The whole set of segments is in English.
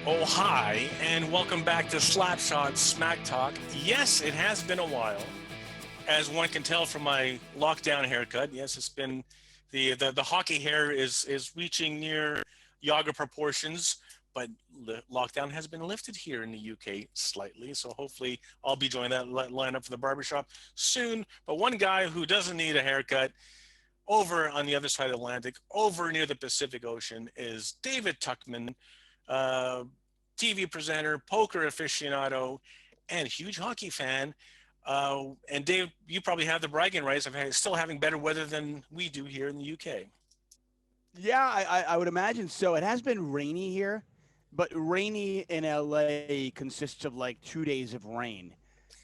Oh, hi, and welcome back to Slapshot Smack Talk. Yes, it has been a while, as one can tell from my lockdown haircut. Yes, it's been the hockey hair is reaching near Yaga proportions, but the lockdown has been lifted here in the UK slightly. So hopefully, I'll be joining that lineup for the barbershop soon. But one guy who doesn't need a haircut over on the other side of the Atlantic, over near the Pacific Ocean, is David Tuchman, uh, TV presenter, poker aficionado, and huge hockey fan. And Dave, you probably have the bragging rights of still having better weather than we do here in the UK. Yeah, I would imagine so. It has been rainy here, but rainy in LA consists of like 2 days of rain.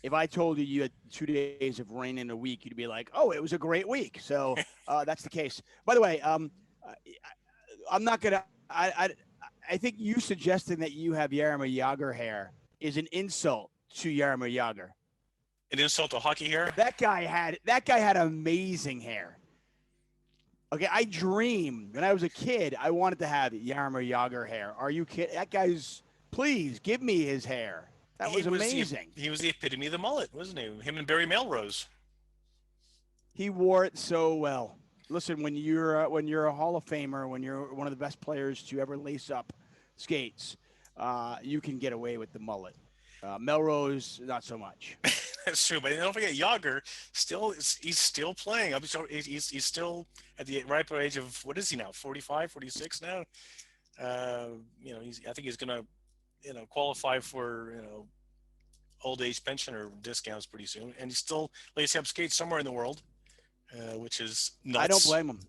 If I told you you had 2 days of rain in a week, you'd be like, "Oh, it was a great week." So that's the case. By the way, I, I'm not gonna. I think you suggesting that you have Yarmer Yager hair is an insult to Yarmer Yager. An insult to hockey here. That guy had amazing hair. Okay, I dreamed when I was a kid. I wanted to have Yarmer Yager hair. Are you kidding? That guy's. Please give me his hair. That He was was the amazing. he was the epitome of the mullet, wasn't he? Him and Barry Melrose. He wore it so well. Listen, when you're a Hall of Famer, when you're one of the best players to ever lace up skates, you can get away with the mullet. Melrose, not so much. That's true, but don't forget Yager. He's still playing. I'm sorry, he's still at the ripe age of what is he now? 45, 46 now. I think he's gonna qualify for old age pension or discounts pretty soon, and he's still lacing up skates somewhere in the world, which is I don't nuts. blame him.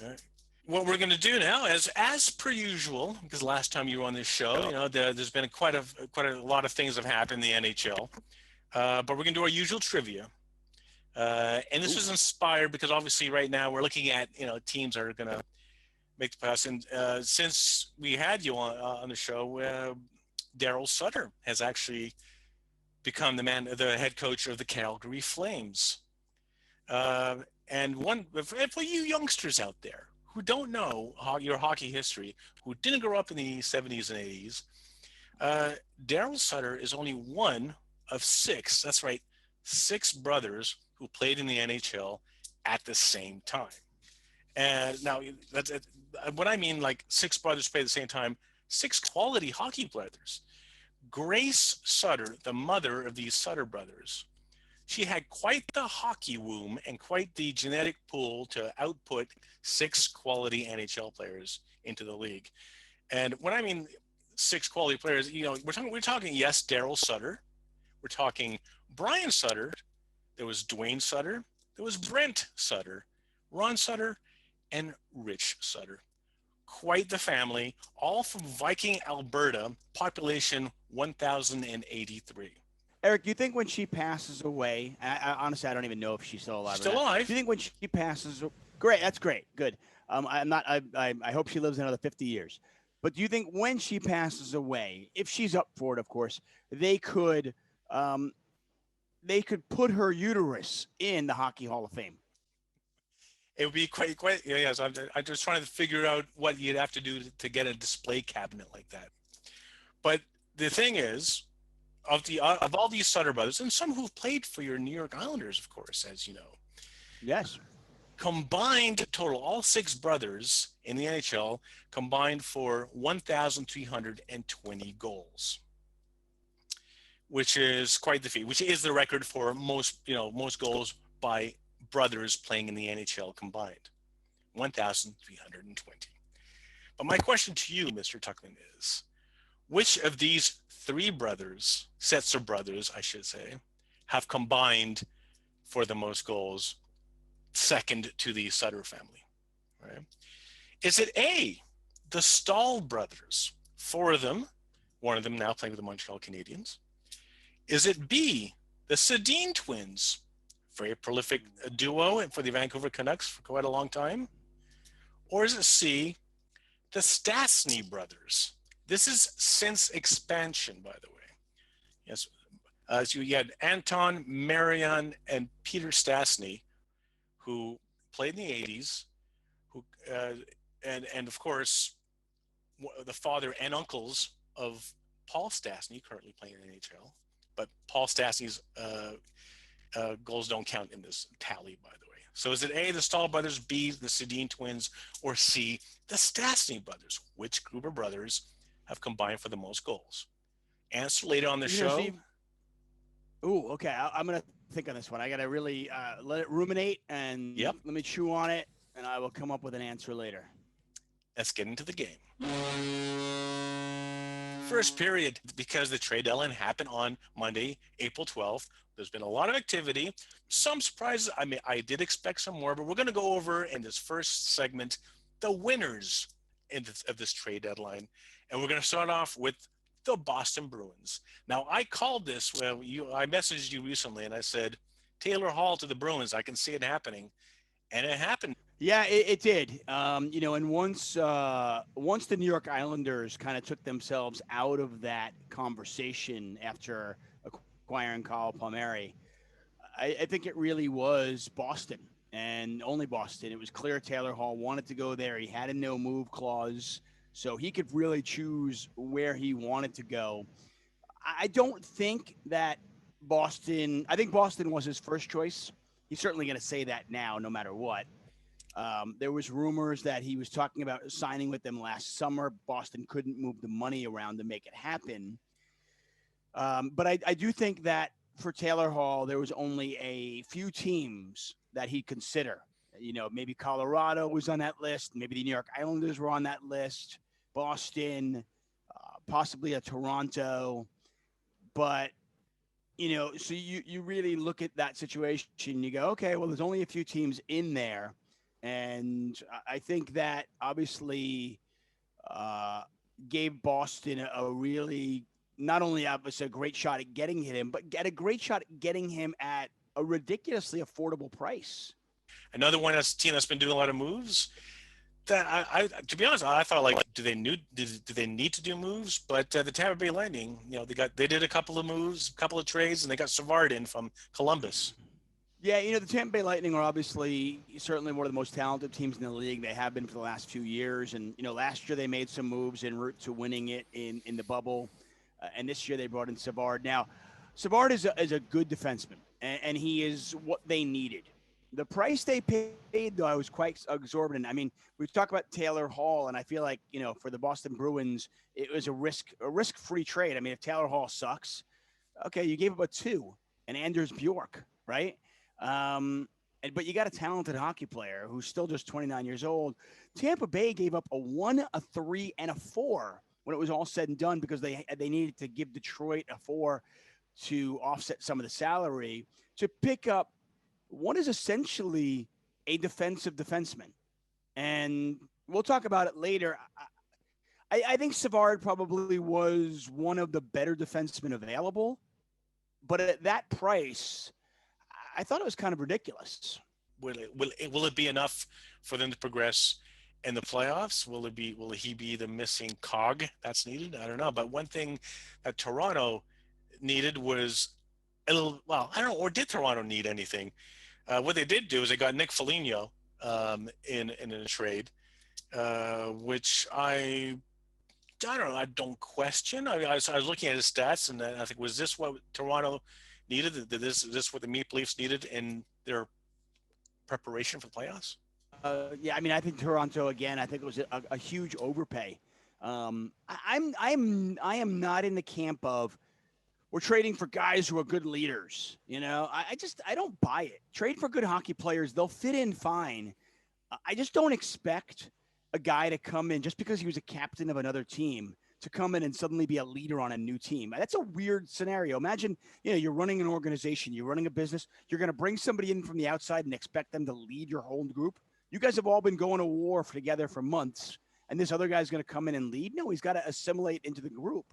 All right. What we're going to do now, as per usual, because last time you were on this show, there's been quite a lot of things have happened in the NHL, but we're going to do our usual trivia. And this Ooh. was inspired because obviously right now we're looking at teams that are going to make the pass, and since we had you on the show, Daryl Sutter has actually become the head coach of the Calgary Flames. And one for you youngsters out there who don't know your hockey history, who didn't grow up in the 70s and 80s, uh, Daryl Sutter is only one of six. That's right, six brothers who played in the NHL at the same time. And now that's what I mean. Like six brothers played at the same time. Six quality hockey players. Grace Sutter, the mother of these Sutter brothers, she had quite the hockey womb and quite the genetic pool to output six quality NHL players into the league. And when I mean six quality players, we're talking yes, Daryl Sutter, we're talking Brian Sutter, there was Dwayne Sutter, there was Brent Sutter, Ron Sutter, and Rich Sutter. Quite the family, all from Viking, Alberta, population 1,083. Eric, do you think when she passes away, honestly, I don't even know if she's still alive or Still not. Do alive. you think when she passes, great, that's great, good. I'm not. I hope she lives another 50 years. But do you think when she passes away, if she's up for it, of course, they could, um, they could put her uterus in the Hockey Hall of Fame? It would be quite. Yeah, yes. I'm just trying to figure out what you'd have to do to get a display cabinet like that. But the thing is, of all these Sutter brothers, and some who've played for your New York Islanders, of course, as you know, Yes. combined total, all six brothers in the NHL combined for 1,320 goals, which is quite the feat. Which is the record for most goals by brothers playing in the NHL combined, 1,320. But my question to you, Mr. Tuckman, is which of these three brothers, sets of brothers, I should say, have combined for the most goals, second to the Sutter family? Right? Is it A, the Stahl brothers, four of them, one of them now playing with the Montreal Canadiens? Is it B, the Sedin twins, very prolific duo for the Vancouver Canucks for quite a long time? Or is it C, the Stastny brothers? This is since expansion, by the way. Yes. So you had Anton, Marion, and Peter Stastny, who played in the 80s, who and of course the father and uncles of Paul Stastny, currently playing in the NHL. But Paul Stastny's goals don't count in this tally, by the way. So is it A, the Stahl brothers, B, the Sedin twins, or C, the Stastny brothers? Which group of brothers have combined for the most goals? Answer later on the show. Steve. Ooh, okay. I'm gonna think on this one. I gotta really let it ruminate and Yep, let me chew on it, and I will come up with an answer later. let's get into the game. First period, because the trade deadline happened on Monday, April 12th. There's been a lot of activity, some surprises. I mean, I did expect some more, but we're going to go over in this first segment the winners of this trade deadline. And we're going to start off with the Boston Bruins. Now, I called this, I messaged you recently and I said, Taylor Hall to the Bruins. I can see it happening. And it happened. Yeah, it did. And once the New York Islanders kind of took themselves out of that conversation after acquiring Kyle Palmieri, I think it really was Boston and only Boston. It was clear Taylor Hall wanted to go there. He had a no move clause, so he could really choose where he wanted to go. I don't think that Boston. I think Boston was his first choice. He's certainly going to say that now, no matter what. There was rumors that he was talking about signing with them last summer. Boston couldn't move the money around to make it happen. But I do think that for Taylor Hall, there was only a few teams that he'd consider. Maybe Colorado was on that list. Maybe the New York Islanders were on that list. Boston, possibly a Toronto. But so you really look at that situation and you go, okay, well, there's only a few teams in there. And I think that obviously gave Boston a really, not only obviously a great shot at getting him, but get a great shot at getting him at a ridiculously affordable price. Another one that's team that's been doing a lot of moves. That I to be honest, I thought like, do they need to do moves? But the Tampa Bay Lightning, they did a couple of moves, a couple of trades, and they got Savard in from Columbus. Yeah, the Tampa Bay Lightning are obviously certainly one of the most talented teams in the league. They have been for the last few years, and last year they made some moves en route to winning it in the bubble, and this year they brought in Savard. Now, Savard is a good defenseman, and he is what they needed. The price they paid, though, I was quite exorbitant. I mean, we talk about Taylor Hall, and I feel like for the Boston Bruins, it was a risk-free trade. I mean, if Taylor Hall sucks, okay, you gave up a 2 and Anders Bjork, right? But you got a talented hockey player who's still just 29 years old. Tampa Bay gave up a 1, a 3, and a 4 when it was all said and done because they needed to give Detroit a 4 to offset some of the salary to pick up what is essentially a defensive defenseman. And we'll talk about it later. I think Savard probably was one of the better defensemen available, but at that price, I thought it was kind of ridiculous. Will it be enough for them to progress in the playoffs? Will he be the missing cog that's needed? I don't know. But one thing that Toronto needed was a little. Well, I don't know. Or did Toronto need anything? What they did do is they got Nick Foligno in a trade, which I don't know. I don't question. I was looking at his stats, and I think, was this what Toronto needed? Is this what the Maple Leafs needed in their preparation for the playoffs? Yeah, I mean, I think Toronto again. I think it was a huge overpay. I am not in the camp of we're trading for guys who are good leaders. I don't buy it. Trade for good hockey players; they'll fit in fine. I just don't expect a guy to come in just because he was a captain of another team to come in and suddenly be a leader on a new team. That's a weird scenario. Imagine, you're running an organization, you're running a business, you're going to bring somebody in from the outside and expect them to lead your whole group. You guys have all been going to war together for months, and this other guy's going to come in and lead? No, he's got to assimilate into the group.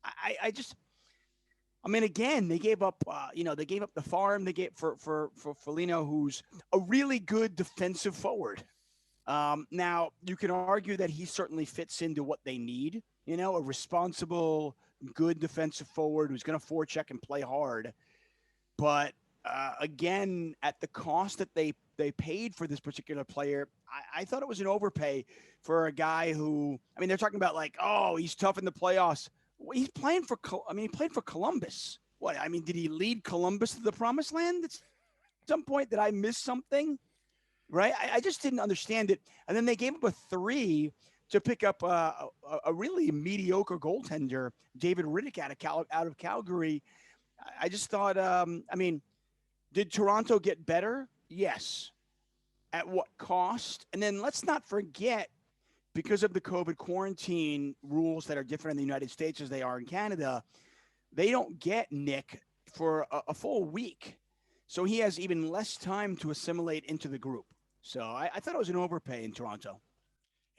I mean, again, they gave up, they gave up the farm. They gave for Foligno, who's a really good defensive forward. Now, you can argue that he certainly fits into what they need, a responsible, good defensive forward who's going to forecheck and play hard. But again, at the cost that they they paid for this particular player, I thought it was an overpay for a guy who, I mean, they're talking about like, oh, he's tough in the playoffs. Well, he's playing for, he played for Columbus. What? I mean, did he lead Columbus to the promised land at some point? Did I miss something? Right? I just didn't understand it. And then they gave up a 3 to pick up a really mediocre goaltender, David Riddick out of Calgary. I just thought, I mean, did Toronto get better? Yes. At what cost? And then let's not forget, because of the COVID quarantine rules that are different in the United States as they are in Canada, they don't get Nick for a full week. So he has even less time to assimilate into the group. So I thought it was an overpay in Toronto.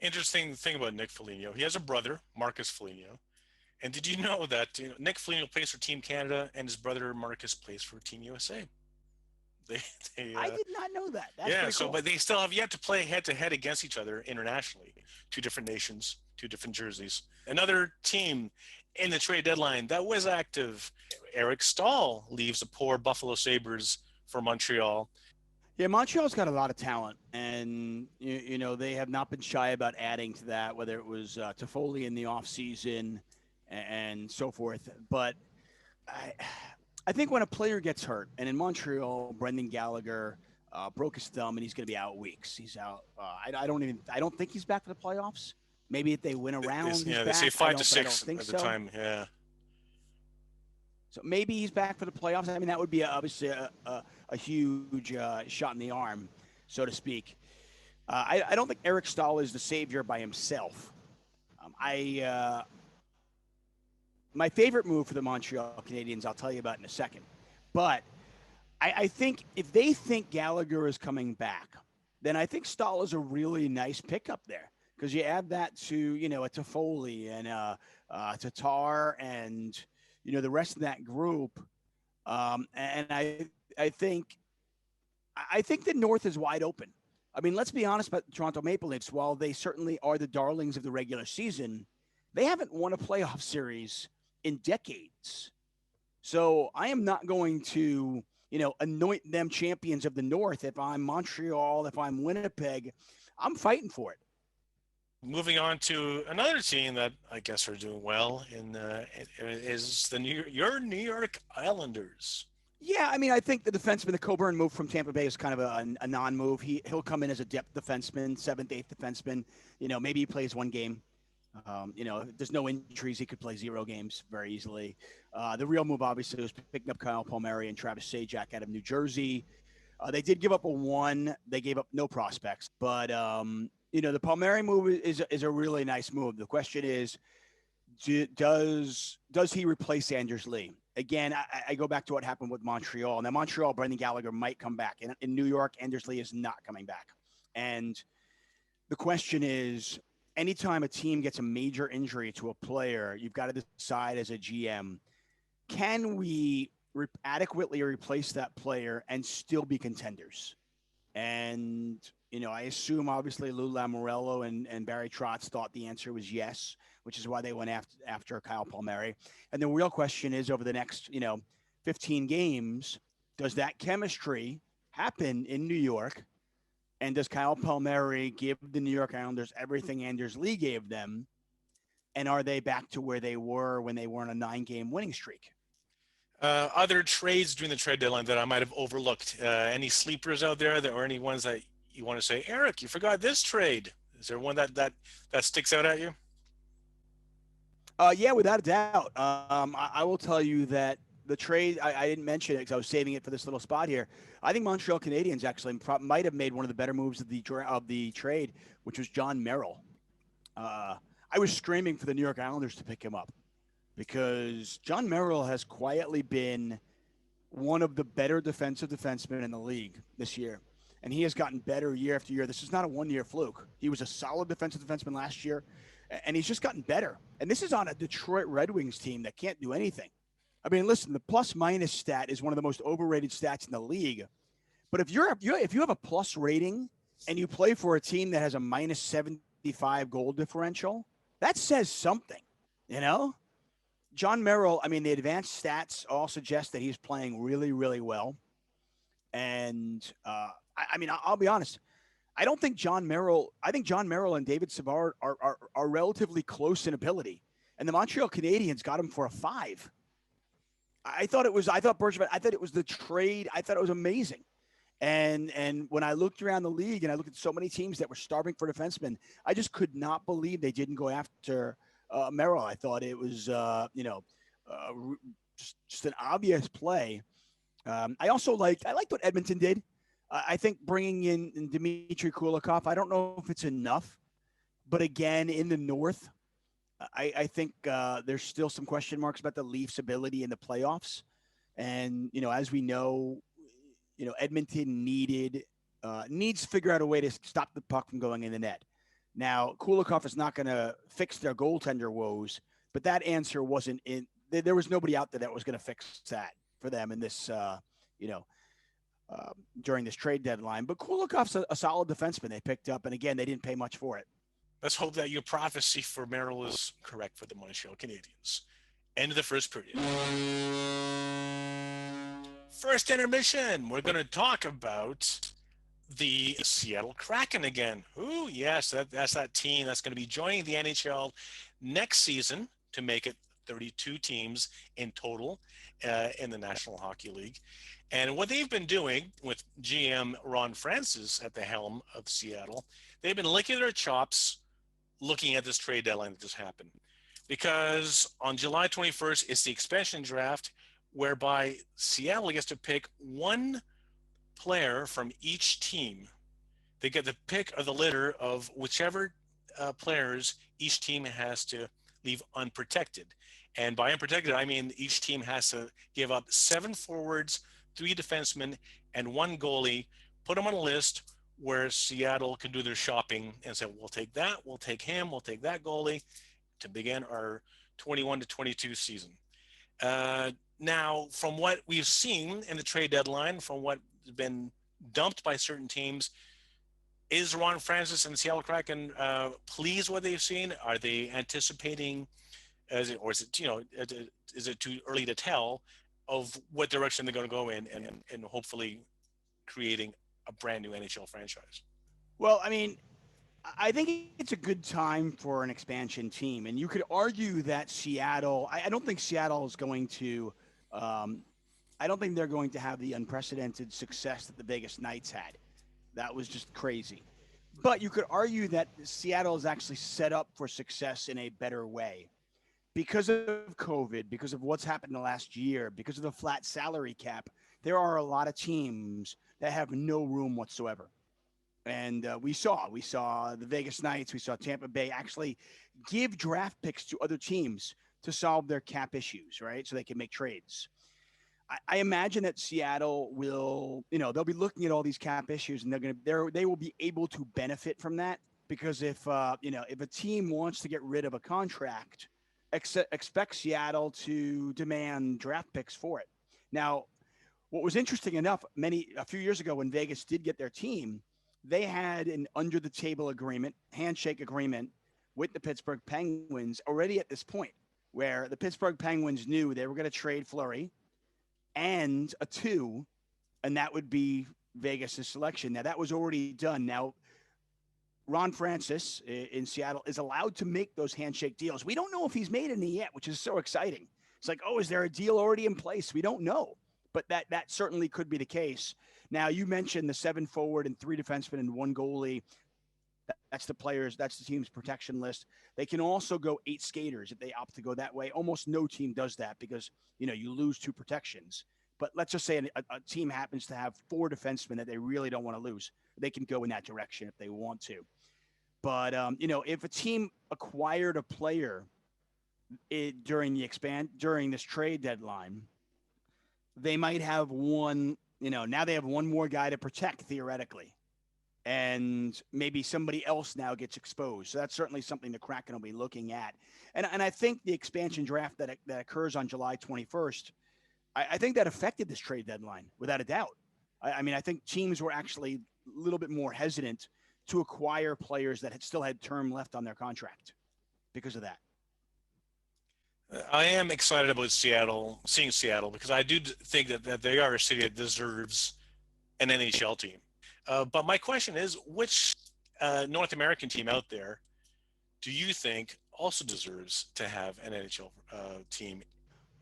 Interesting thing about Nick Foligno. He has a brother, Marcus Foligno. And did you know that Nick Foligno plays for Team Canada and his brother Marcus plays for Team USA? I did not know that. That's yeah, pretty cool. but they still have yet to play head-to-head against each other internationally. 2 different nations, 2 different jerseys. Another team in the trade deadline that was active, Eric Staal leaves the poor Buffalo Sabres for Montreal. Yeah, Montreal's got a lot of talent, and you know they have not been shy about adding to that, whether it was Toffoli in the offseason and so forth. But I think when a player gets hurt, and in Montreal, Brendan Gallagher broke his thumb, and he's going to be out weeks. He's out. I don't think he's back for the playoffs. Maybe if they win a round, they say 5 to 6 at the time. Yeah. So maybe he's back for the playoffs. I mean, that would be obviously a huge shot in the arm, so to speak. I don't think Eric Staal is the savior by himself. My favorite move for the Montreal Canadiens, I'll tell you about in a second. But I think if they think Gallagher is coming back, then I think Staal is a really nice pickup there. Because you add that to, a Toffoli and Tatar and, the rest of that group. And I think the North is wide open. I mean, let's be honest about the Toronto Maple Leafs. While they certainly are the darlings of the regular season, they haven't won a playoff series in decades. So I am not going to, anoint them champions of the North. If I'm Montreal, if I'm Winnipeg, I'm fighting for it. Moving on to another team that I guess are doing well is your New York Islanders. Yeah, I mean, I think the defenseman, the Coburn move from Tampa Bay is kind of a non-move. He'll come in as a depth defenseman, 7th, 8th defenseman. Maybe he plays 1 game. If there's no injuries, he could play 0 games very easily. The real move, obviously, was picking up Kyle Palmieri and Travis Zajac out of New Jersey. They did give up a 1. They gave up no prospects. But, the Palmieri move is a really nice move. The question is, does he replace Anders Lee? Again, I go back to what happened with Montreal. Now, Montreal, Brendan Gallagher might come back. In New York, Anders Lee is not coming back. And the question is, anytime a team gets a major injury to a player, you've got to decide as a GM, can we adequately replace that player and still be contenders? And, I assume obviously Lou Lamoriello and Barry Trotz thought the answer was yes, which is why they went after Kyle Palmieri. And the real question is, over the next, 15 games, does that chemistry happen in New York? And does Kyle Palmieri give the New York Islanders everything Anders Lee gave them? And are they back to where they were when they were on a 9-game winning streak? Other trades during the trade deadline that I might have overlooked? Any sleepers out there or any ones that you want to say, Eric, you forgot this trade? Is there one that sticks out at you? Yeah, without a doubt. I will tell you that the trade, I didn't mention it because I was saving it for this little spot here. I think Montreal Canadiens actually might have made one of the better moves of the trade, which was John Merrill. I was screaming for the New York Islanders to pick him up because John Merrill has quietly been one of the better defensive defensemen in the league this year. And he has gotten better year after year. This is not a 1-year fluke. He was a solid defensive defenseman last year, and he's just gotten better. And this is on a Detroit Red Wings team that can't do anything. I mean, listen, the plus-minus stat is one of the most overrated stats in the league. But if you have a plus rating and you play for a team that has a minus 75 goal differential, that says something, John Merrill, I mean, the advanced stats all suggest that he's playing really, really well. And I mean, I'll be honest. I don't think John Merrill. I think John Merrill and David Savard are relatively close in ability, and the Montreal Canadiens got him for a 5. I thought it was. I thought Bergevin. I thought it was the trade. I thought it was amazing. And when I looked around the league and I looked at so many teams that were starving for defensemen, I just could not believe they didn't go after Merrill. I thought it was uh, just an obvious play. I liked what Edmonton did. I think bringing in Dmitry Kulikov. I don't know if it's enough, but again, in the North, I think there's still some question marks about the Leafs' ability in the playoffs. And as we know, Edmonton needs to figure out a way to stop the puck from going in the net. Now, Kulikov is not going to fix their goaltender woes, but that answer wasn't in. There was nobody out there that was going to fix that for them in this, during this trade deadline. But Kulikov's a solid defenseman they picked up, and again, they didn't pay much for it. Let's hope that your prophecy for Merrill is correct for the Montreal Canadiens. End of the first period. First intermission, we're going to talk about the Seattle Kraken again. Ooh, yes, that's that team that's going to be joining the NHL next season to make it 32 teams in total in the National Hockey League. And what they've been doing with GM Ron Francis at the helm of Seattle, they've been licking their chops looking at this trade deadline that just happened. Because on July 21st, it's the expansion draft, whereby Seattle gets to pick one player from each team. They get the pick of the litter of whichever players each team has to leave unprotected. And by unprotected, I mean each team has to give up 7 forwards, 3 defensemen, and 1 goalie, put them on a list where Seattle can do their shopping and say, we'll take that, we'll take him, we'll take that goalie to begin our 21 to 22 season. Now, from what we've seen in the trade deadline, from what's been dumped by certain teams, is Ron Francis and the Seattle Kraken pleased with what they've seen? Are they anticipating, is it too early to tell of what direction they're going to go in and hopefully creating a brand new NHL franchise? Well, I mean, I think it's a good time for an expansion team. And you could argue that Seattle, I don't think Seattle is going to, I don't think they're going to have the unprecedented success that the Vegas Knights had. That was just crazy. But you could argue that Seattle is actually set up for success in a better way. Because of COVID, because of what's happened in the last year, because of the flat salary cap, there are a lot of teams that have no room whatsoever. And we saw the Vegas Knights, we saw Tampa Bay actually give draft picks to other teams to solve their cap issues, right? So they can make trades. I imagine that Seattle will, they'll be looking at all these cap issues, and they will be able to benefit from that, because if a team wants to get rid of a contract, expect Seattle to demand draft picks for it. Now, what was interesting enough, a few years ago when Vegas did get their team, they had an under-the-table agreement, handshake agreement with the Pittsburgh Penguins already at this point, where the Pittsburgh Penguins knew they were going to trade Fleury and a 2, and that would be Vegas' selection. Now, that was already done. Now, Ron Francis in Seattle is allowed to make those handshake deals. We don't know if he's made any yet, which is so exciting. It's like, is there a deal already in place? We don't know. But that certainly could be the case. Now, you mentioned the 7 forward and 3 defensemen and 1 goalie. That's the team's protection list. They can also go 8 skaters if they opt to go that way. Almost no team does that because, you lose 2 protections. But let's just say a team happens to have 4 defensemen that they really don't want to lose. They can go in that direction if they want to. But, if a team acquired a player during this trade deadline, they might have one, now they have one more guy to protect theoretically. And maybe somebody else now gets exposed. So that's certainly something the Kraken will be looking at. And I think the expansion draft that occurs on July 21st, I think that affected this trade deadline without a doubt. I think teams were actually a little bit more hesitant to acquire players that still had term left on their contract because of that. I am excited about seeing Seattle, because I do think that they are a city that deserves an NHL team. But my question is, which North American team out there do you think also deserves to have an NHL team?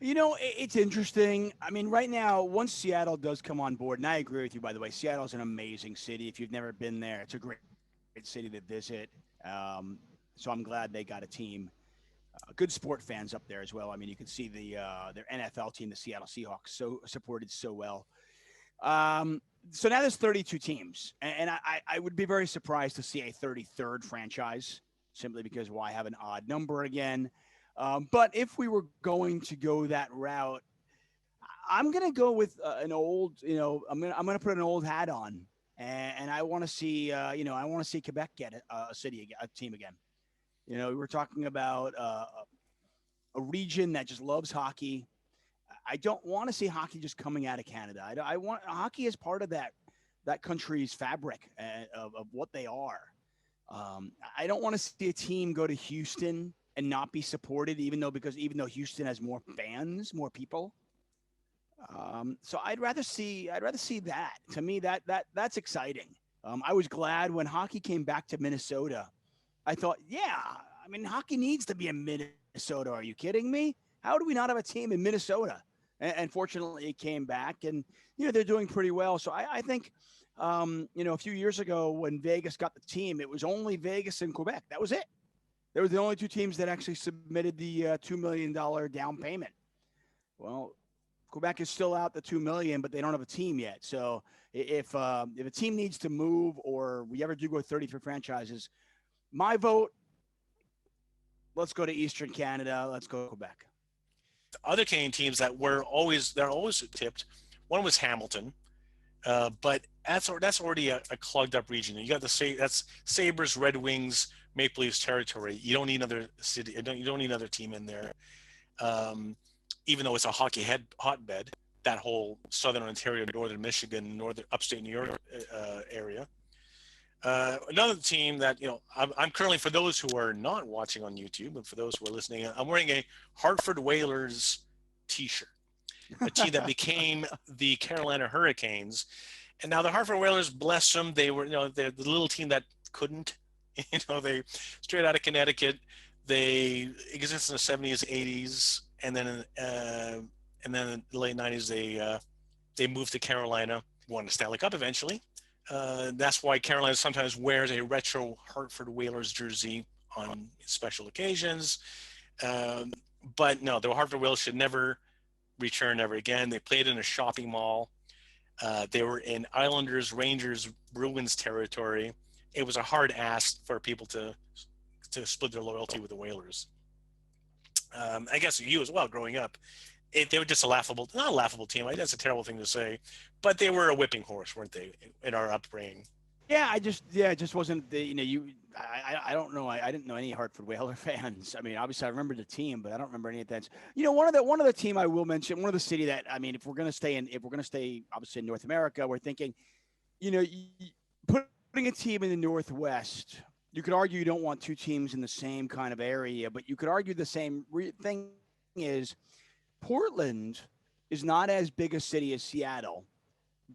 It's interesting. I mean, right now, once Seattle does come on board, and I agree with you, by the way, Seattle's an amazing city. If you've never been there, it's a great city to visit. So I'm glad they got a team. Good sport fans up there as well. I mean, you can see their NFL team, the Seattle Seahawks, so supported so well. Um, so now there's 32 teams, and I would be very surprised to see a 33rd franchise simply because why have an odd number again? But if we were going to go that route, I'm gonna go with an old. I'm gonna put an old hat on, and I want to see. I want to see Quebec get a team again. We were talking about a region that just loves hockey. I don't want to see hockey just coming out of Canada. I want hockey as part of that country's fabric of what they are. I don't want to see a team go to Houston and not be supported, even though Houston has more fans, more people. So I'd rather see that. To me, that's exciting. I was glad when hockey came back to Minnesota. I thought, yeah, I mean, hockey needs to be in Minnesota. Are you kidding me? How do we not have a team in Minnesota? And fortunately, it came back, and they're doing pretty well. So I think, a few years ago when Vegas got the team, it was only Vegas and Quebec. That was it. They were the only two teams that actually submitted the $2 million down payment. Well, Quebec is still out the 2 million, but they don't have a team yet. So if a team needs to move, or we ever do go 33 franchises, my vote, let's go to Eastern Canada. Let's go to Quebec. Other Canadian teams that they're always tipped. One was Hamilton, but that's already a clogged up region. You got that's Sabres, Red Wings, Maple Leafs territory. You don't need another city. You don't need another team in there. Even though it's a hockey hotbed, that whole southern Ontario, northern Michigan, northern upstate New York area. Another team that I'm currently, for those who are not watching on YouTube and for those who are listening, I'm wearing a Hartford Whalers T-shirt, a team that became the Carolina Hurricanes, and now the Hartford Whalers, bless them, they were they're the little team that couldn't, they straight out of Connecticut, they existed in the 70s, 80s, and then in the late 90s they moved to Carolina, won the Stanley Cup eventually. That's why Carolina sometimes wears a retro Hartford Whalers jersey on special occasions. But no, the Hartford Whalers should never return ever again. They played in a shopping mall. They were in Islanders, Rangers, Bruins territory. It was a hard ask for people to split their loyalty with the Whalers. I guess you as well, growing up. They were just not a laughable team. That's a terrible thing to say, but they were a whipping horse, weren't they, in our upbringing? Yeah, it just wasn't the I don't know. I didn't know any Hartford Whaler fans. I mean, obviously I remember the team, but I don't remember any of that. One of the team I will mention, one of the city that, I mean, if we're gonna stay obviously in North America, we're thinking, putting a team in the Northwest. You could argue you don't want two teams in the same kind of area, but you could argue the same thing is Portland is not as big a city as Seattle,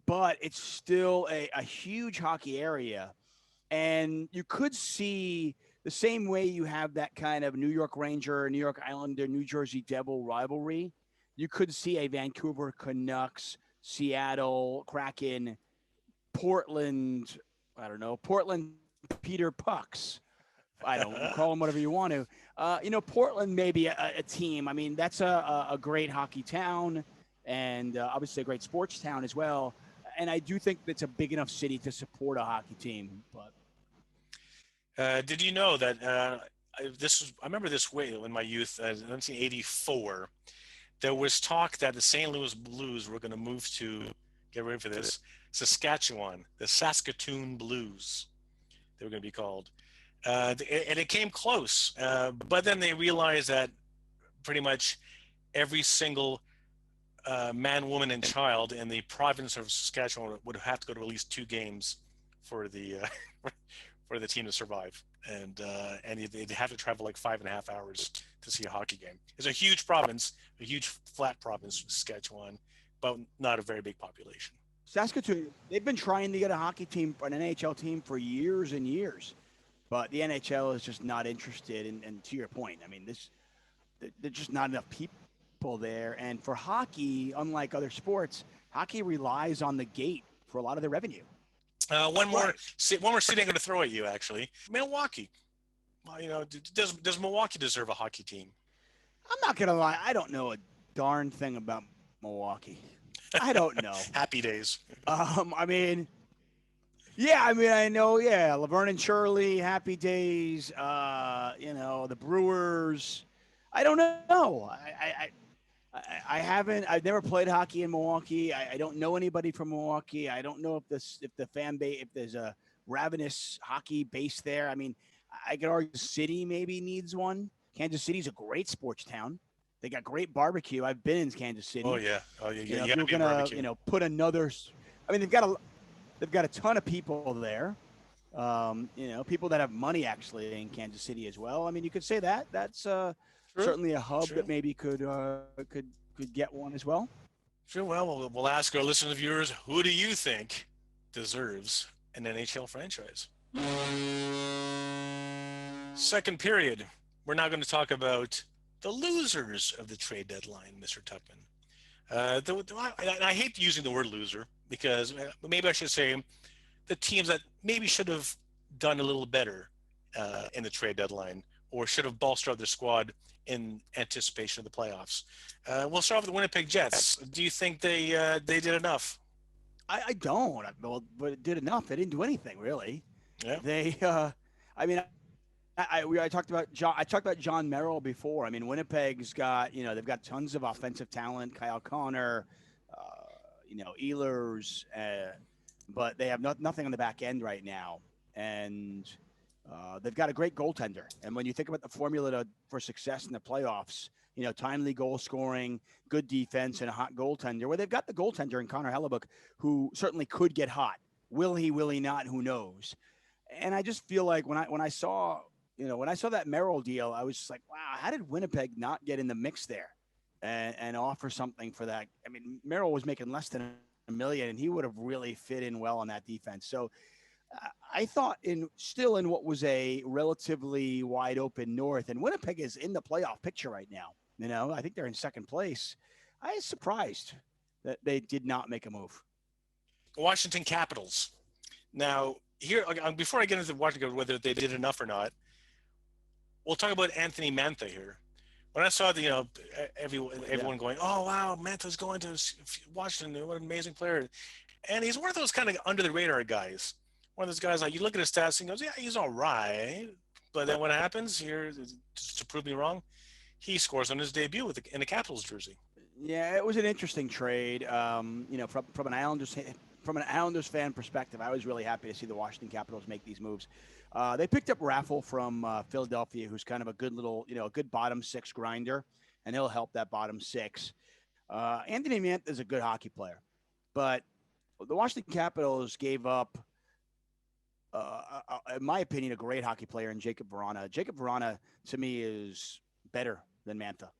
but it's still a huge hockey area. And you could see the same way you have that kind of New York Ranger, New York Islander, New Jersey Devil rivalry. You could see a Vancouver Canucks, Seattle Kraken, Portland, I don't know, Portland Peter Pucks. I don't know, call them whatever you want to. Portland may be a team. I mean, that's a great hockey town, and obviously a great sports town as well. And I do think it's a big enough city to support a hockey team. But did you know that I remember this way in my youth, 1984. There was talk that the St. Louis Blues were going to move to, get ready for this, Saskatchewan, the Saskatoon Blues. They were going to be called. And it came close, but then they realized that pretty much every single man, woman, and child in the province of Saskatchewan would have to go to at least 2 games for the for the team to survive, and they'd have to travel like 5.5 hours to see a hockey game. It's a huge province, a huge flat province, Saskatchewan, but not a very big population. Saskatoon, they've been trying to get a hockey team, an NHL team, for years and years, but the NHL is just not interested. And to your point, I mean, there's just not enough people there. And for hockey, unlike other sports, hockey relies on the gate for a lot of their revenue. One more, Right. one more city I'm going to throw at you. Actually, Milwaukee. Well, does Milwaukee deserve a hockey team? I'm not gonna lie, I don't know a darn thing about Milwaukee. I don't know. Happy days. I mean, yeah, I mean, I know, yeah, Laverne and Shirley, Happy Days, the Brewers. I don't know. I haven't. I've never played hockey in Milwaukee. I don't know anybody from Milwaukee. I don't know if the fan base, if there's a ravenous hockey base there. I mean, I could argue the city maybe needs one. Kansas City's a great sports town. They got great barbecue. I've been in Kansas Oh City. yeah. Oh yeah. You know, You if got to you're be a gonna, barbecue. put another, I mean, they've got a ton of people there. People that have money actually in Kansas City as well. I mean, you could say that that's True. certainly a hub True. that maybe could get one as well. True. Well, we'll ask our listeners, viewers, who do you think deserves an NHL franchise? Second period. We're now going to talk about the losers of the trade deadline, Mr. Tuchman. I hate using the word loser because maybe I should say the teams that maybe should have done a little better in the trade deadline or should have bolstered up their squad in anticipation of the playoffs. We'll start with the Winnipeg Jets. Do you think they did enough? I don't. Well, but it did enough. They didn't do anything really. Yeah. They, I mean, I talked about John. I talked about John Merrill before. I mean, Winnipeg's got they've got tons of offensive talent. Kyle Connor, Ehlers, but they have nothing on the back end right now, and they've got a great goaltender. And when you think about the formula for success in the playoffs, timely goal scoring, good defense, and a hot goaltender. Well, they've got the goaltender in Connor Hellebuck, who certainly could get hot. Will he? Will he not? Who knows? And I just feel like when I saw that Merrill deal, I was just like, wow, how did Winnipeg not get in the mix there and offer something for that? I mean, Merrill was making less than $1 million, and he would have really fit in well on that defense. So I thought still in what was a relatively wide open North, and Winnipeg is in the playoff picture right now. I think they're in second place. I was surprised that they did not make a move. Washington Capitals. Now, here, before I get into Washington, whether they did enough or not, we'll talk about Anthony Mantha here. When I saw everyone going, "Oh wow, Mantha's going to Washington! What an amazing player!" And he's one of those kind of under the radar guys. One of those guys like you look at his stats and goes, "Yeah, he's all right." But then what happens here, just to prove me wrong, he scores on his debut in the Capitals jersey. Yeah, it was an interesting trade. From an Islanders fan perspective, I was really happy to see the Washington Capitals make these moves. They picked up Raffle from Philadelphia, who's kind of a good little, a good bottom six grinder, and he'll help that bottom six. Anthony Mantha is a good hockey player, but the Washington Capitals gave up, in my opinion, a great hockey player in Jacob Vrana. Jacob Vrana, to me, is better than Mantha.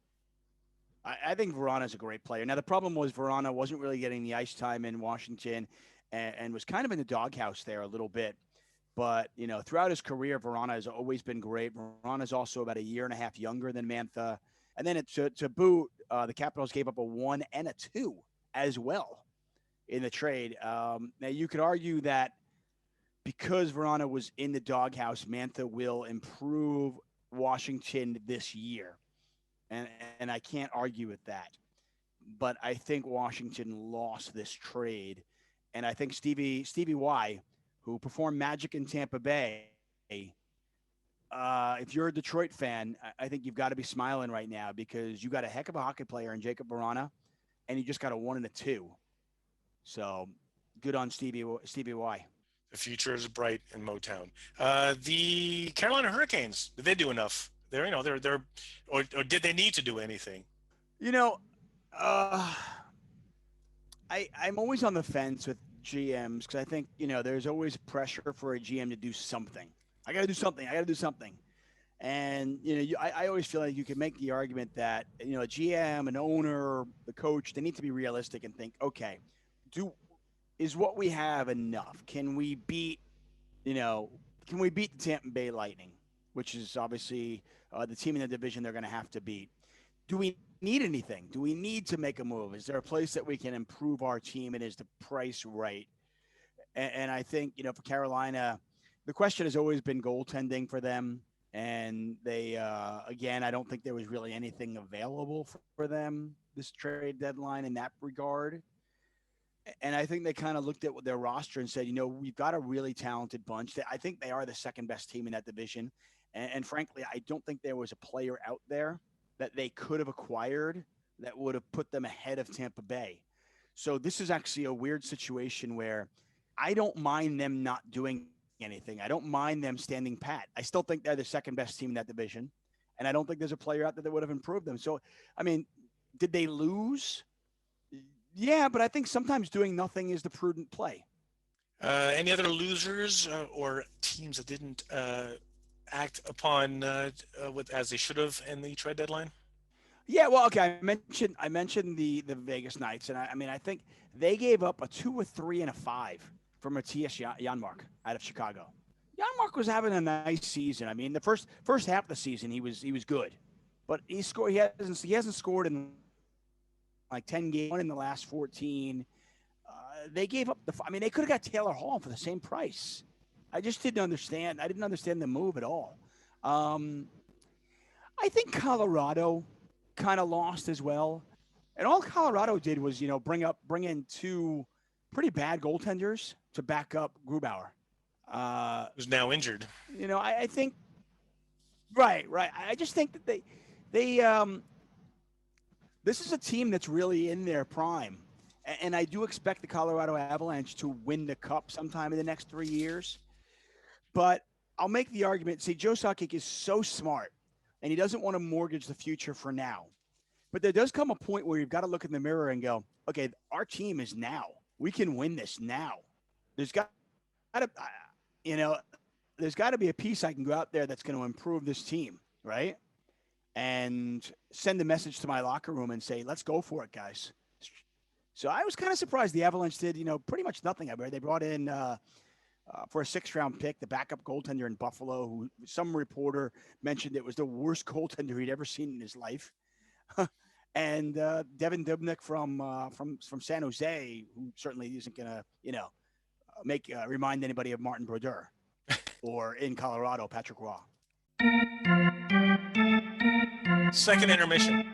I think Verana's a great player. Now, the problem was Verana wasn't really getting the ice time in Washington and was kind of in the doghouse there a little bit. But, throughout his career, Verana has always been great. Verana's also about a year and a half younger than Mantha. And then to boot, the Capitals gave up a 1 and a 2 as well in the trade. Now, you could argue that because Verana was in the doghouse, Mantha will improve Washington this year. And I can't argue with that. But I think Washington lost this trade. And I think Stevie Y, who performed magic in Tampa Bay, if you're a Detroit fan, I think you've got to be smiling right now because you got a heck of a hockey player in Jacob Vrana, and you just got a 1 and a 2. So good on Stevie Y. The future is bright in Motown. The Carolina Hurricanes, did they do enough? Or did they need to do anything? You know, uh, I'm always on the fence with GMs because I think there's always pressure for a GM to do something. I got to do something. I got to do something. And I always feel like you can make the argument that a GM, an owner, the coach, they need to be realistic and think, okay, do is what we have enough? You know, can we beat the Tampa Bay Lightning, which is obviously the team in the division they're going to have to beat? Do we need anything? Do we need to make a move? Is there a place that we can improve our team, and is the price right? And I think, for Carolina, the question has always been goaltending for them. And they, again, I don't think there was really anything available for them this trade deadline in that regard. And I think they kind of looked at their roster and said, we've got a really talented bunch. I think they are the second best team in that division. And frankly, I don't think there was a player out there that they could have acquired that would have put them ahead of Tampa Bay. So this is actually a weird situation where I don't mind them not doing anything. I don't mind them standing pat. I still think they're the second best team in that division. And I don't think there's a player out there that would have improved them. So, I mean, did they lose? Yeah, but I think sometimes doing nothing is the prudent play. Any other losers or teams that didn't act upon as they should have in the trade deadline? Yeah, well, okay. I mentioned the Vegas Knights, and I mean I think they gave up a 2, a 3, and a 5 for Matthias Janmark out of Chicago. Janmark was having a nice season. I mean, the first half of the season he was good, but he hasn't scored in like 10 games, one in the last 14. They gave up I mean, they could have got Taylor Hall for the same price. I just didn't understand. I didn't understand the move at all. Um, I think Colorado kind of lost as well. And all Colorado did was, bring in two pretty bad goaltenders to back up Grubauer. Who's now injured. I think right. I just think that they this is a team that's really in their prime. And I do expect the Colorado Avalanche to win the cup sometime in the next 3 years. But I'll make the argument. See, Joe Sakic is so smart, and he doesn't want to mortgage the future for now. But there does come a point where you've got to look in the mirror and go, okay, our team is now. We can win this now. There's got to, you know, there's got to be a piece I can go out there that's going to improve this team, right? And send a message to my locker room and say, let's go for it, guys. So I was kind of surprised the Avalanche did, pretty much nothing. They brought in for a 6th-round pick, the backup goaltender in Buffalo, who some reporter mentioned it was the worst goaltender he'd ever seen in his life. And Devin Dubnyk from San Jose, who certainly isn't going to, remind anybody of Martin Brodeur, or in Colorado, Patrick Roy. Second intermission.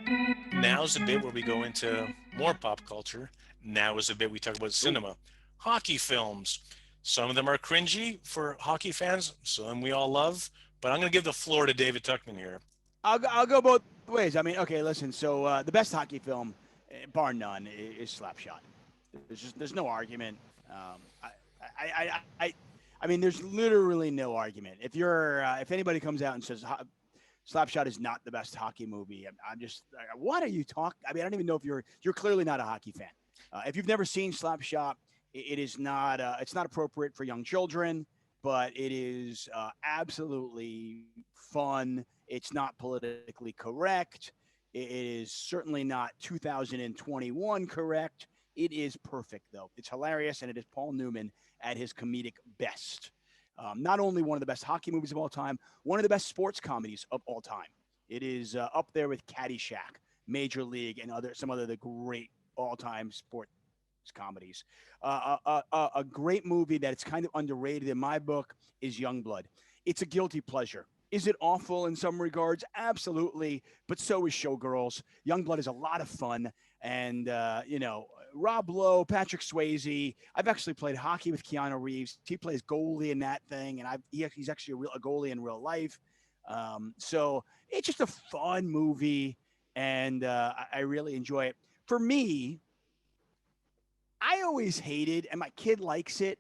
Now's the bit where we go into more pop culture. Now is the bit we talk about cinema. Hockey films. Some of them are cringy for hockey fans, some we all love. But I'm going to give the floor to David Tuchman here. I'll go both ways. I mean, okay, listen. So the best hockey film, bar none, is Slapshot. There's no argument. I mean, there's literally no argument. If anybody comes out and says Slapshot is not the best hockey movie, I'm just what are you talking? I mean, I don't even know if you're clearly not a hockey fan. If you've never seen Slapshot, it is not it's not appropriate for young children, but it is absolutely fun. It's not politically correct. It is certainly not 2021 correct. It is perfect, though. It's hilarious, and it is Paul Newman at his comedic best. Not only one of the best hockey movies of all time, one of the best sports comedies of all time. It is up there with Caddyshack, Major League, and some other the great all-time sports comedies. A great movie that's kind of underrated in my book is Youngblood. It's a guilty pleasure. Is it awful in some regards? Absolutely, but so is Showgirls. Youngblood is a lot of fun, and Rob Lowe, Patrick Swayze. I've actually played hockey with Keanu Reeves. He plays goalie in that thing, and he's actually a goalie in real life. So it's just a fun movie, and I really enjoy it. For me, I always hated, and my kid likes it.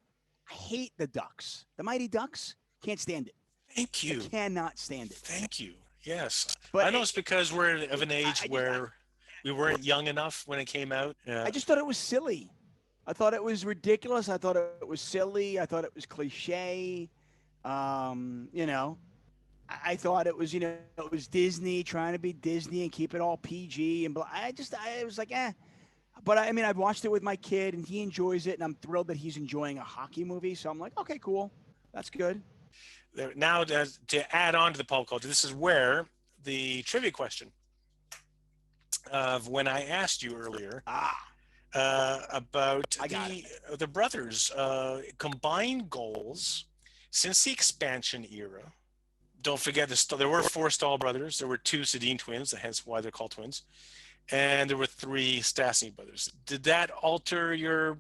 I hate the Ducks, the Mighty Ducks. Can't stand it. Thank you. I cannot stand it. Thank you. Yes. But I know it's because we're of an age where we weren't young enough when it came out. Yeah. I just thought it was silly. I thought it was ridiculous. I thought it was silly. I thought it was cliche. I thought it was, it was Disney trying to be Disney and keep it all PG. And I was like, But I mean, I've watched it with my kid, and he enjoys it, and I'm thrilled that he's enjoying a hockey movie. So I'm like, okay, cool, that's good. Now, to add on to the pop culture, this is where the trivia question of when I asked you earlier Ah, about I got it. the brothers combined goals since the expansion era. Don't forget there were four Stahl brothers. There were two Sedin twins, hence why they're called twins, and there were three Stastny brothers. Did that alter your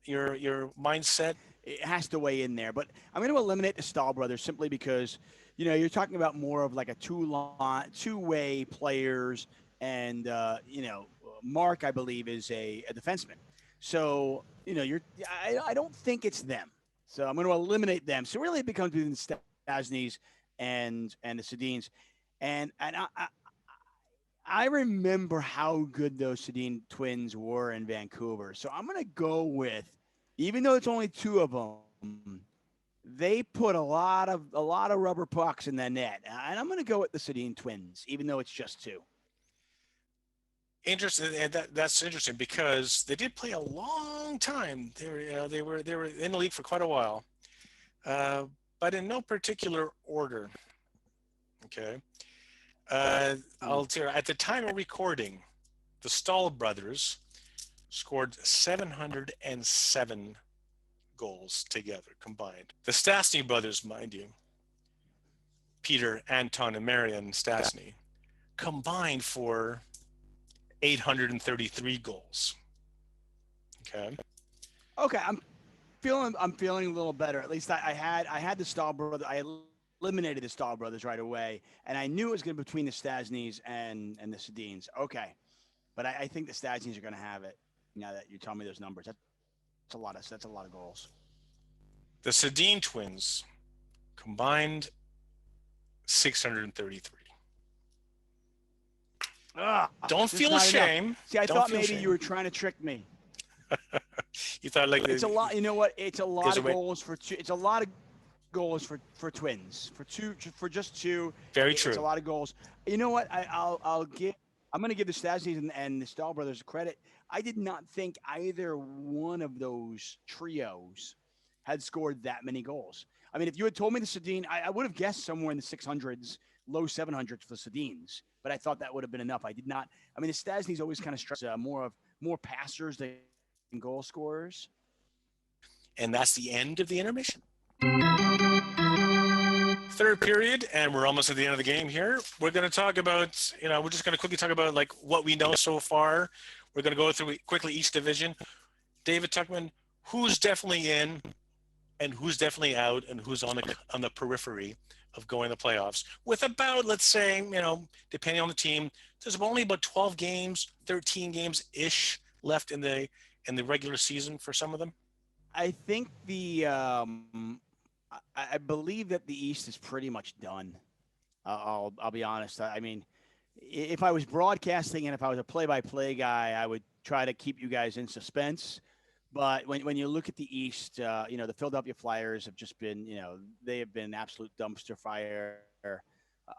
mindset? It has to weigh in there, but I'm going to eliminate the Stahl brothers simply because, you're talking about more of like a two-way players, and Mark, I believe, is a defenseman. So I don't think it's them. So I'm going to eliminate them. So really, it becomes between the Stasnys and the Sedins, and I remember how good those Sedin twins were in Vancouver. So I'm going to go with, even though it's only two of them, they put a lot of rubber pucks in the net, and I'm going to go with the Sedin twins, even though it's just two. Interesting, and that's interesting because they did play a long time. They were in the league for quite a while, uh, but in no particular order. Okay, I'll tell you, at the time of recording, the Stahl brothers scored 707 goals together combined. The Stastny brothers, mind you, Peter, Anton, and Marian Stastny, combined for 833 goals. Okay. Okay, I'm feeling a little better. At least I had the Stahl brother. I eliminated the Stahl brothers right away, and I knew it was going to be between the Stasnys and the Sedins. Okay, but I think the Stasnys are going to have it. Now that you tell me those numbers, that's a lot of goals. The Sedin twins combined 633. Don't Just feel not enough. shame. See, I Don't thought feel maybe you shame. were trying to trick me. You thought like It's a lot. You know what? It's a lot there's a of way. goals for two. It's a lot of goals for twins. For just two. Very It's a true. lot of goals. You know what? I'll give. I'm going to give the Stasnys and the Stahl brothers credit. I did not think either one of those trios had scored that many goals. I mean, if you had told me the Sedin, I would have guessed somewhere in the 600s, low 700s for the Sedins, but I thought that would have been enough. I did not. I mean, the Stasnys always kind of strike more passers than goal scorers. And that's the end of the intermission. Third period, and we're almost at the end of the game here. We're going to talk about, we're just going to quickly talk about like what we know so far. We're going to go through quickly each division. David Tuchman, who's definitely in and who's definitely out and who's on the periphery of going to the playoffs with about, let's say, depending on the team, there's only about 12 games, 13 games ish left in the regular season for some of them. I think I believe that the East is pretty much done. I'll be honest. I mean, if I was broadcasting and if I was a play-by-play guy, I would try to keep you guys in suspense. But when you look at the East, the Philadelphia Flyers have just been, they have been an absolute dumpster fire.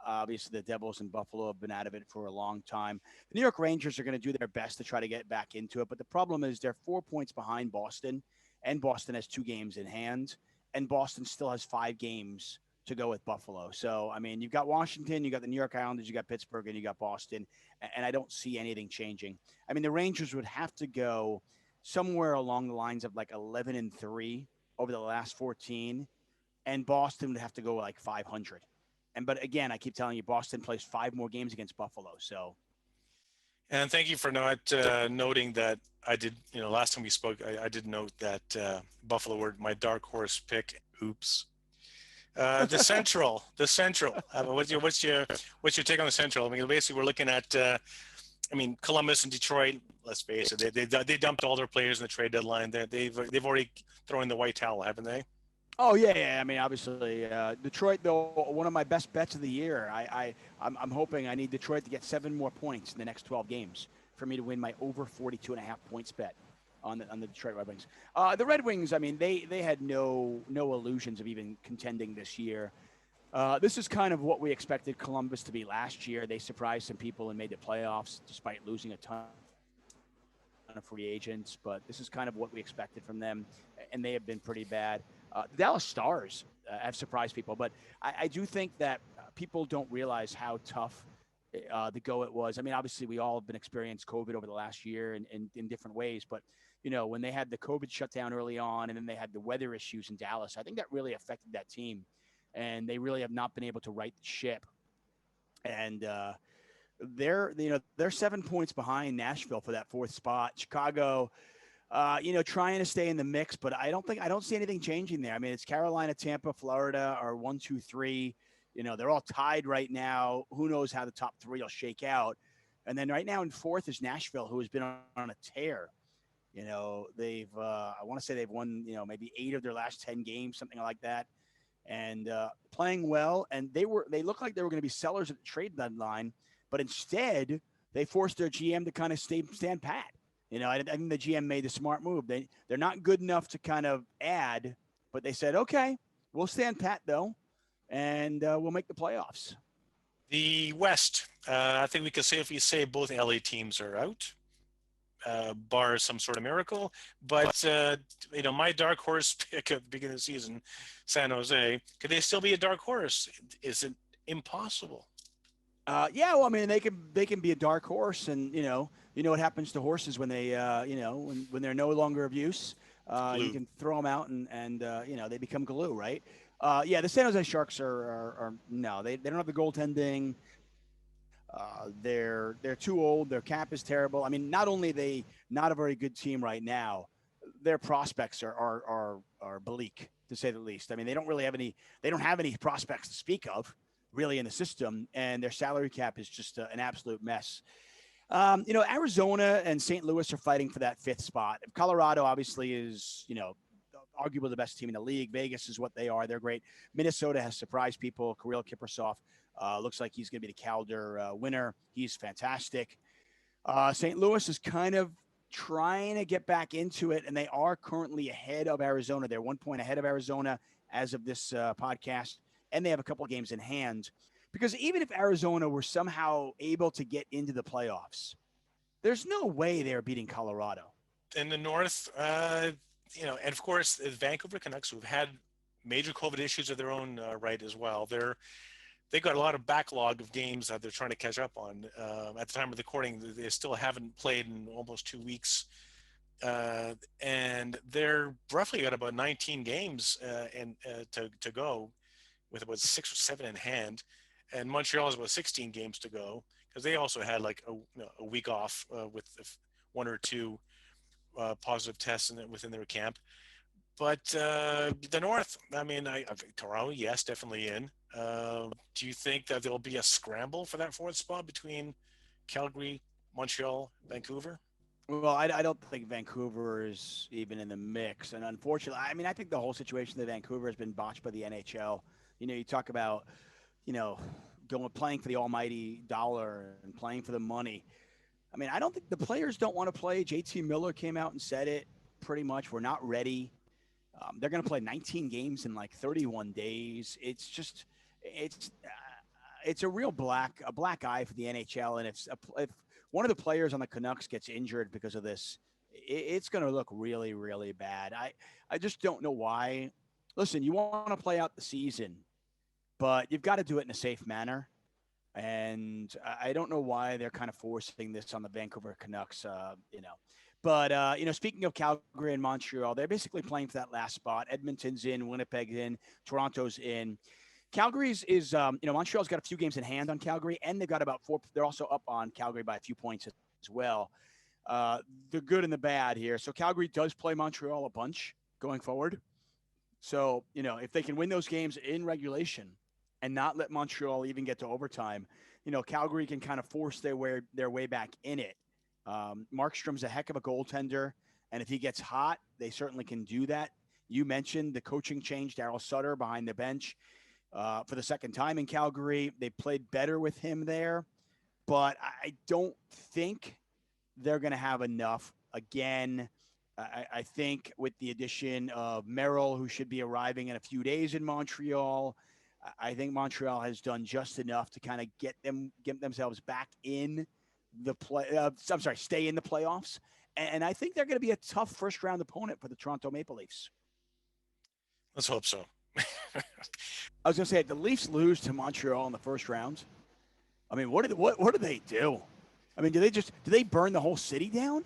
Obviously, the Devils and Buffalo have been out of it for a long time. The New York Rangers are going to do their best to try to get back into it. But the problem is they're 4 points behind Boston, and Boston has 2 games in hand, and Boston still has 5 games to go with Buffalo. So, I mean, you've got Washington, you got the New York Islanders, you got Pittsburgh, and you got Boston, and I don't see anything changing. I mean, the Rangers would have to go somewhere along the lines of like 11-3 over the last 14, and Boston would have to go like 500. But again, I keep telling you, Boston plays 5 more games against Buffalo. So, And thank you for not noting that I did, last time we spoke, I did note that Buffalo were my dark horse pick. Oops. The Central. What's your take on the Central? I mean, basically, we're looking at, Columbus and Detroit. Let's face it, they dumped all their players in the trade deadline. They've already thrown in the white towel, haven't they? oh yeah. I mean, obviously, Detroit, though, one of my best bets of the year. I'm hoping I need Detroit to get 7 more points in the next 12 games for me to win my over 42.5 points bet on the Detroit Red Wings. The Red Wings, I mean, they had no illusions of even contending this year. This is kind of what we expected Columbus to be last year. They surprised some people and made the playoffs despite losing a ton of free agents, but this is kind of what we expected from them, and they have been pretty bad. The Dallas Stars have surprised people, but I do think that people don't realize how tough the go it was. I mean, obviously, we all have been experienced COVID over the last year in different ways, but when they had the COVID shutdown early on, and then they had the weather issues in Dallas, I think that really affected that team, and they really have not been able to right the ship. And they're 7 points behind Nashville for that fourth spot. Chicago, trying to stay in the mix, but I don't see anything changing there. I mean, it's Carolina, Tampa, Florida are 1, 2, 3. They're all tied right now. Who knows how the top three will shake out? And then right now in fourth is Nashville, who has been on a tear. They've I want to say they've won maybe 8 of their last 10 games, something like that, and playing well. And they looked like they were going to be sellers at the trade deadline, but instead they forced their GM to kind of stand pat. I think the GM made the smart move. They're not good enough to kind of add, but they said, okay, we'll stand pat though, and we'll make the playoffs. The West, I think we can safely say both LA teams are out, bar some sort of miracle. But my dark horse pick at the beginning of the season, San Jose, could they still be a dark horse? Is it impossible? Yeah, well, I mean, they can be a dark horse, and what happens to horses when they when they're no longer of use. You can throw them out and they become glue, right? Yeah, the San Jose Sharks are no, they don't have the goaltending. They're too old. Their cap is terrible. I mean, not only are they not a very good team right now, their prospects are bleak, to say the least. I mean, they don't have any prospects to speak of really in the system, and their salary cap is just an absolute mess. Arizona and St. Louis are fighting for that fifth spot. Colorado obviously is, arguably the best team in the league. Vegas is what they are. They're great. Minnesota has surprised people. Kirill Kaprizov looks like he's going to be the Calder winner. He's fantastic. St. Louis is kind of trying to get back into it, and they are currently ahead of Arizona. They're 1 point ahead of Arizona as of this podcast, and they have a couple of games in hand. Because even if Arizona were somehow able to get into the playoffs, there's no way they're beating Colorado. In the North, and of course, the Vancouver Canucks, who've had major COVID issues of their own right as well. They've got a lot of backlog of games that they're trying to catch up on. At the time of the recording, they still haven't played in almost 2 weeks. And they're roughly got about 19 games to go, with about 6 or 7 in hand. And Montreal has about 16 games to go, because they also had like a week off with 1 or 2 positive tests within their camp. But the North, I mean, Toronto, yes, definitely in. Do you think that there'll be a scramble for that fourth spot between Calgary, Montreal, Vancouver? Well, I don't think Vancouver is even in the mix. And unfortunately, I mean, I think the whole situation that Vancouver has been botched by the NHL. You talk about, playing for the almighty dollar and playing for the money. I mean, I don't think the players don't want to play. JT Miller came out and said it pretty much. We're not ready. They're going to play 19 games in like 31 days. It's just, it's a real black eye for the NHL. And if one of the players on the Canucks gets injured because of this, it's going to look really, really bad. I just don't know why. Listen, you want to play out the season, but you've got to do it in a safe manner. And I don't know why they're kind of forcing this on the Vancouver Canucks, But, speaking of Calgary and Montreal, they're basically playing for that last spot. Edmonton's in, Winnipeg's in, Toronto's in. Calgary's is, Montreal's got a few games in hand on Calgary, and they've got about 4. They're also up on Calgary by a few points as well. The good and the bad here. So Calgary does play Montreal a bunch going forward. So, if they can win those games in regulation and not let Montreal even get to overtime, Calgary can kind of force their way back in it. Markstrom's a heck of a goaltender, and if he gets hot, they certainly can do that. You mentioned the coaching change, Daryl Sutter behind the bench for the second time in Calgary. They played better with him there, but I don't think they're going to have enough. Again, I think with the addition of Merrill, who should be arriving in a few days in Montreal, I think Montreal has done just enough to kind of get themselves back in the stay in the playoffs. And I think they're going to be a tough first round opponent for the Toronto Maple Leafs. Let's hope so. I was going to say, if the Leafs lose to Montreal in the first round, I mean, what do they do? I mean, do they burn the whole city down?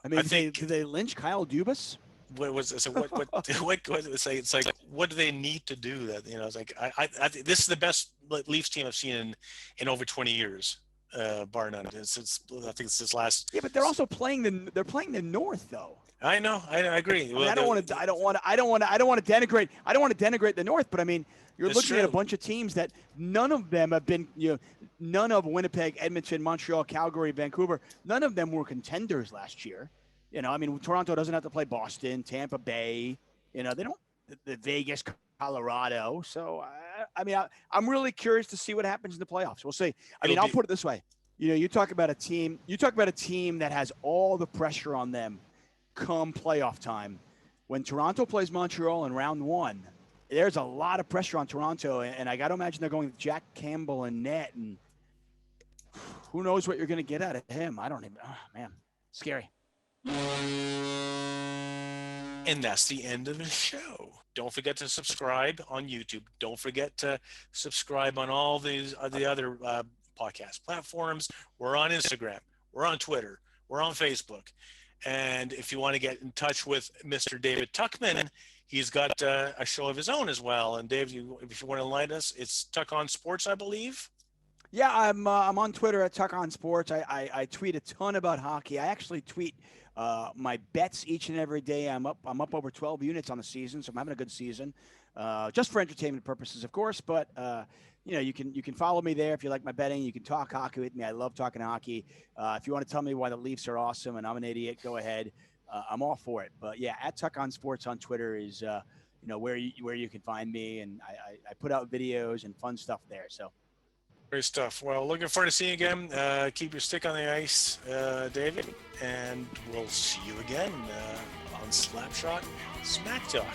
I mean, do they lynch Kyle Dubas? What was so what it's like what do they need to do that it's like I this is the best Leafs team I've seen in over 20 years, bar none. It's I think it's this last. Yeah, but they're also playing the North though. I know, I agree. I don't want to denigrate the North, but I mean, you're looking at a bunch of teams that none of them have been, none of Winnipeg, Edmonton, Montreal, Calgary, Vancouver, none of them were contenders last year. I mean, Toronto doesn't have to play Boston, Tampa Bay. They don't the Vegas, Colorado. So I mean, I'm really curious to see what happens in the playoffs. We'll see. I mean, I'll put it this way. You talk about a team that has all the pressure on them come playoff time. When Toronto plays Montreal in round one, there's a lot of pressure on Toronto, and I got to imagine they're going with Jack Campbell and net, and who knows what you're going to get out of him. I don't even. Oh, man, scary. And that's the end of the show. Don't forget to subscribe on YouTube. Don't forget to subscribe on all the other podcast platforms. We're on Instagram. We're on Twitter. We're on Facebook. And if you want to get in touch with Mr. David Tuchman, he's got a show of his own as well. And Dave, if you want to enlighten us, it's Tuck on Sports, I believe. Yeah, I'm on Twitter at Tuck on Sports. I tweet a ton about hockey. I actually tweet my bets each and every day. I'm up over 12 units on the season, so I'm having a good season. Just for entertainment purposes, of course. But you can follow me there if you like my betting. You can talk hockey with me. I love talking hockey. If you want to tell me why the Leafs are awesome and I'm an idiot, go ahead. I'm all for it. But yeah, at Tuck on Sports on Twitter is where you can find me, and I put out videos and fun stuff there. So. Great stuff. Well, looking forward to seeing you again. Keep your stick on the ice, David, and we'll see you again on Slapshot Smack Talk.